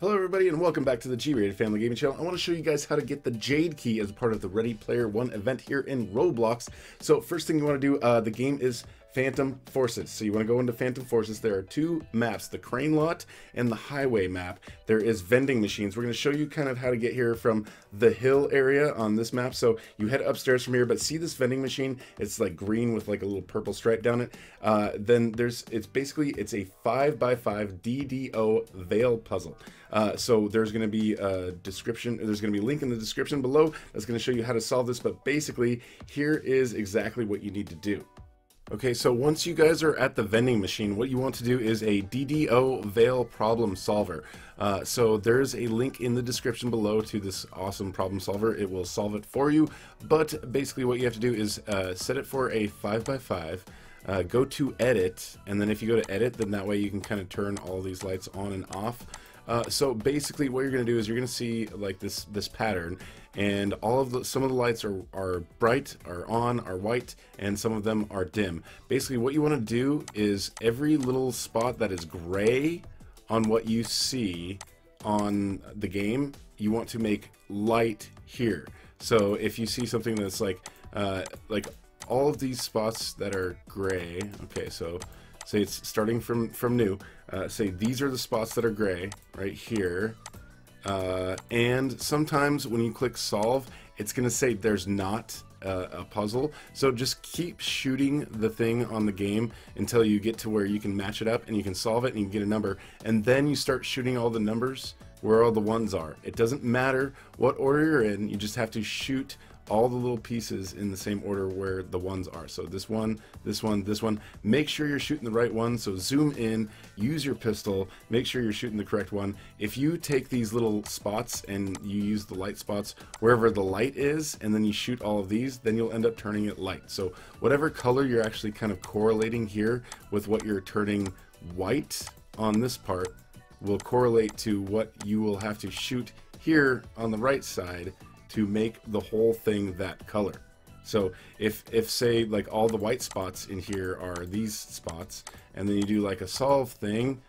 Hello everybody and welcome back to the G-Rated Family Gaming Channel. I want to show you guys how to get the Jade Key as part of the Ready Player One event here in Roblox. So first thing you want to do, the game is Phantom Forces. So you want to go into Phantom Forces. There are two maps, the crane lot and the highway map. There is vending machines. We're going to show you kind of how to get here from the hill area on this map. So you head upstairs from here, but see this vending machine? It's like green with like a little purple stripe down it. Then it's a 5x5 DDO Vale puzzle. So there's going to be a description, there's going to be a link in the description below that's going to show you how to solve this, but basically here is exactly what you need to do. Okay, so once you guys are at the vending machine, what you want to do is a DDO Vale problem solver. So there's a link in the description below to this awesome problem solver. It will solve it for you, but basically what you have to do is set it for a 5x5. Go to edit, and then if you go to edit, then that way you can kind of turn all these lights on and off. So basically what you're going to do is you're going to see like this pattern, and some of the lights are bright, are on, are white, and some of them are dim. Basically what you want to do is every little spot that is gray on what you see on the game, you want to make light here. So if you see something that's like all of these spots that are gray, okay, so say it's starting from new, say these are the spots that are gray right here, and sometimes when you click solve, it's going to say there's not a puzzle. So just keep shooting the thing on the game until you get to where you can match it up and you can solve it and you can get a number, and then you start shooting all the numbers where all the ones are. It doesn't matter what order you're in, you just have to shoot all the little pieces in the same order where the ones are. So this one, this one, this one. Make sure you're shooting the right one. So zoom in, use your pistol, make sure you're shooting the correct one. If you take these little spots and you use the light spots wherever the light is, and then you shoot all of these, then you'll end up turning it light. So whatever color you're actually kind of correlating here with what you're turning white on this part will correlate to what you will have to shoot here on the right side to make the whole thing that color. So if say like all the white spots in here are these spots, and then you do like a solve thing,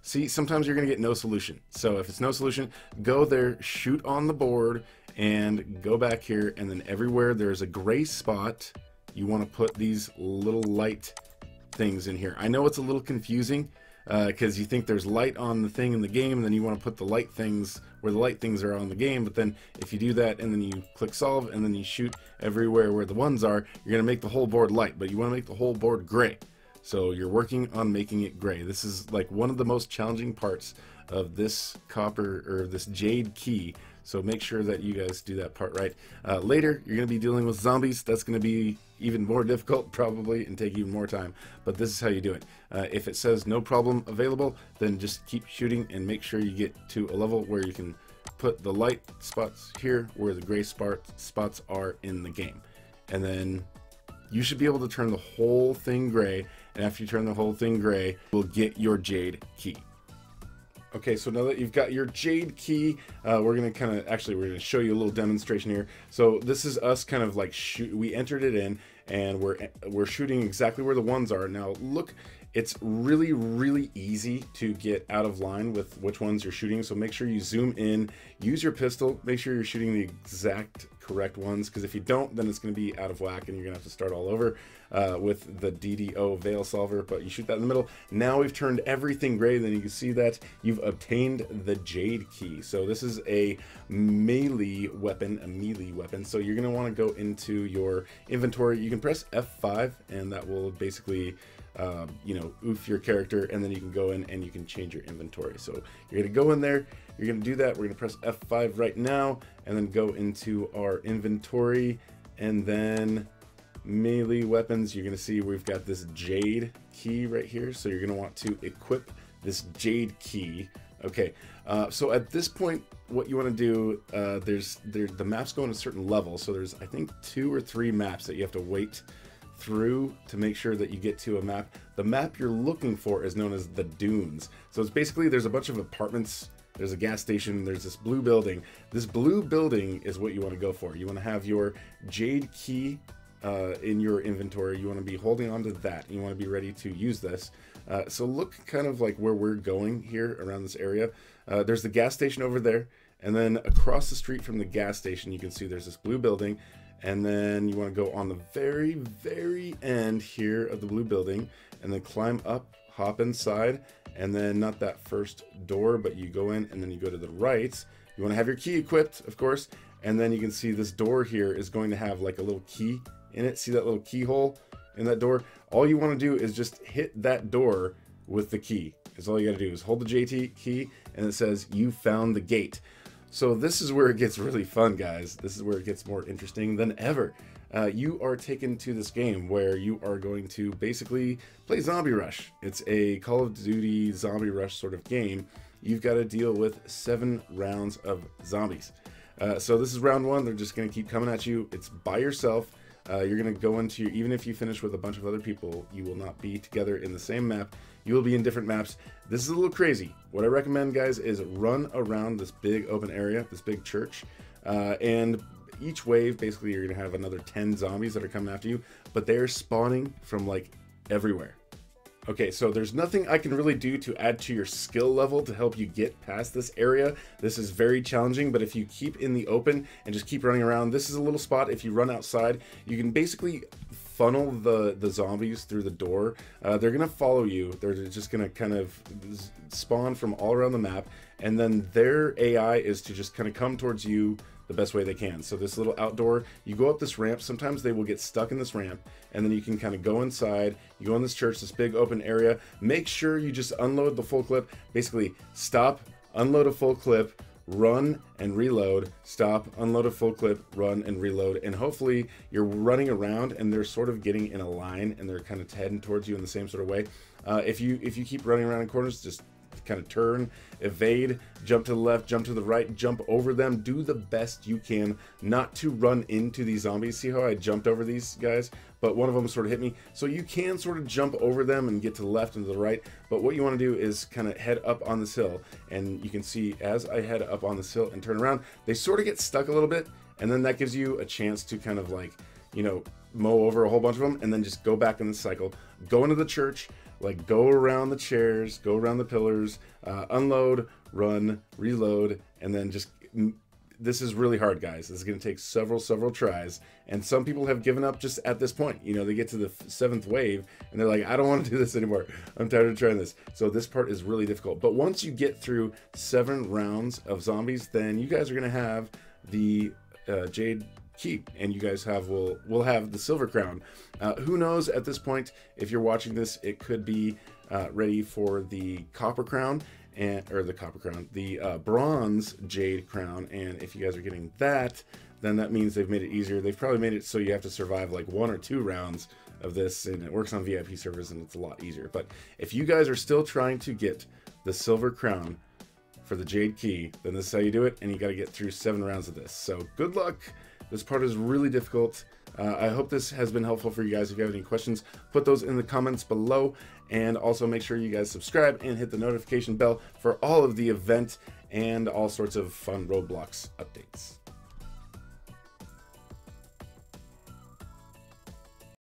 see, sometimes you're gonna get no solution. So if it's no solution, go there, shoot on the board, and go back here, and then everywhere there's a gray spot, you want to put these little light things in here. I know it's a little confusing, because you think there's light on the thing in the game, and then you want to put the light things where the light things are on the game, but then if you do that and then you click solve and then you shoot everywhere where the ones are, you're going to make the whole board light, but you want to make the whole board gray. So you're working on making it gray. This is like one of the most challenging parts of this this Jade Key, so make sure that you guys do that part right. Later you're going to be dealing with zombies. That's going to be even more difficult probably and take even more time, but this is how you do it. If it says no problem available, then just keep shooting and make sure you get to a level where you can put the light spots here where the gray spots are in the game, and then you should be able to turn the whole thing gray, and after you turn the whole thing gray, you'll get your Jade Key. Okay, so now that you've got your Jade Key, we're going to show you a little demonstration here. So this is us kind of like we entered it in, and we're shooting exactly where the ones are. Now look, it's really easy to get out of line with which ones you're shooting. So make sure you zoom in, use your pistol, make sure you're shooting the exact correct ones, because if you don't, then it's going to be out of whack and you're going to have to start all over with the DDO Vale solver. But you shoot that in the middle. Now we've turned everything gray, then you can see that you've obtained the Jade Key. So this is a melee weapon, so you're going to want to go into your inventory. You can press F5 and that will basically oof your character, and then you can go in and you can change your inventory. So you're going to go in there, you're going to do that. We're going to press F5 right now and then go into our inventory, and then melee weapons, you're going to see we've got this Jade Key right here. So you're going to want to equip this Jade Key. Okay, so at this point what you want to do, the maps go in a certain level, so there's I think 2 or 3 maps that you have to wait through to make sure that you get to a map. The map you're looking for is known as the Dunes. So it's basically, there's a bunch of apartments, there's a gas station, there's this blue building. This blue building is what you want to go for. You want to have your Jade Key in your inventory. You want to be holding on to that. You want to be ready to use this. So look kind of like where we're going here around this area. There's the gas station over there, and then across the street from the gas station, you can see there's this blue building, and then you want to go on the very, very end here of the blue building, and then climb up, hop inside, and then not that first door, but you go in, and then you go to the right. You want to have your key equipped, of course, and then you can see this door here is going to have like a little key in it. See that little keyhole in that door? All you want to do is just hit that door with the key. That's all you got to do is hold the Jade Key, and it says you found the gate. So this is where it gets really fun, guys. This is where it gets more interesting than ever. You are taken to this game where you are going to basically play Zombie Rush. It's a Call of Duty Zombie Rush sort of game. You've got to deal with 7 rounds of zombies. So this is round 1. They're just going to keep coming at you. It's by yourself. You're going to go into, even if you finish with a bunch of other people, you will not be together in the same map. You will be in different maps. This is a little crazy. What I recommend, guys, is run around this big open area, this big church, and each wave, basically, you're going to have another 10 zombies that are coming after you, but they're spawning from, like, everywhere. Okay, so there's nothing I can really do to add to your skill level to help you get past this area. This is very challenging, but if you keep in the open and just keep running around, this is a little spot. If you run outside, you can basically funnel the zombies through the door. They're gonna follow you. They're just gonna kind of spawn from all around the map, and then their AI is to just kind of come towards you the best way they can. So this little outdoor, you go up this ramp, sometimes they will get stuck in this ramp, and then you can kind of go inside, you go in this church, this big open area, make sure you just unload the full clip, basically stop, unload a full clip, run and reload, stop, unload a full clip, run and reload, and hopefully you're running around and they're sort of getting in a line and they're kind of heading towards you in the same sort of way. If you keep running around in corners, just kind of turn, evade, jump to the left, jump to the right, jump over them. Do the best you can not to run into these zombies. See how I jumped over these guys, but one of them sort of hit me. So you can sort of jump over them and get to the left and to the right, but what you want to do is kind of head up on this hill, and you can see as I head up on this hill and turn around, they sort of get stuck a little bit, and then that gives you a chance to kind of, like, you know, mow over a whole bunch of them and then just go back in the cycle, go into the church, like go around the chairs, go around the pillars, unload, run, reload, and then just, this is really hard, guys. This is going to take several tries, and some people have given up just at this point. You know, they get to the 7th wave and they're like, I don't want to do this anymore. I'm tired of trying this. So this part is really difficult, but once you get through 7 rounds of zombies, then you guys are going to have the Jade Key, and you guys will have the silver crown. Who knows at this point, if you're watching this, it could be ready for the copper crown, the bronze Jade crown. And if you guys are getting that, then that means they've made it easier. They've probably made it so you have to survive like 1 or 2 rounds of this, and it works on VIP servers and it's a lot easier. But if you guys are still trying to get the silver crown for the Jade Key, then this is how you do it, and you got to get through 7 rounds of this. So good luck. This part is really difficult. I hope this has been helpful for you guys. If you have any questions, put those in the comments below, and also make sure you guys subscribe and hit the notification bell for all of the event and all sorts of fun Roblox updates.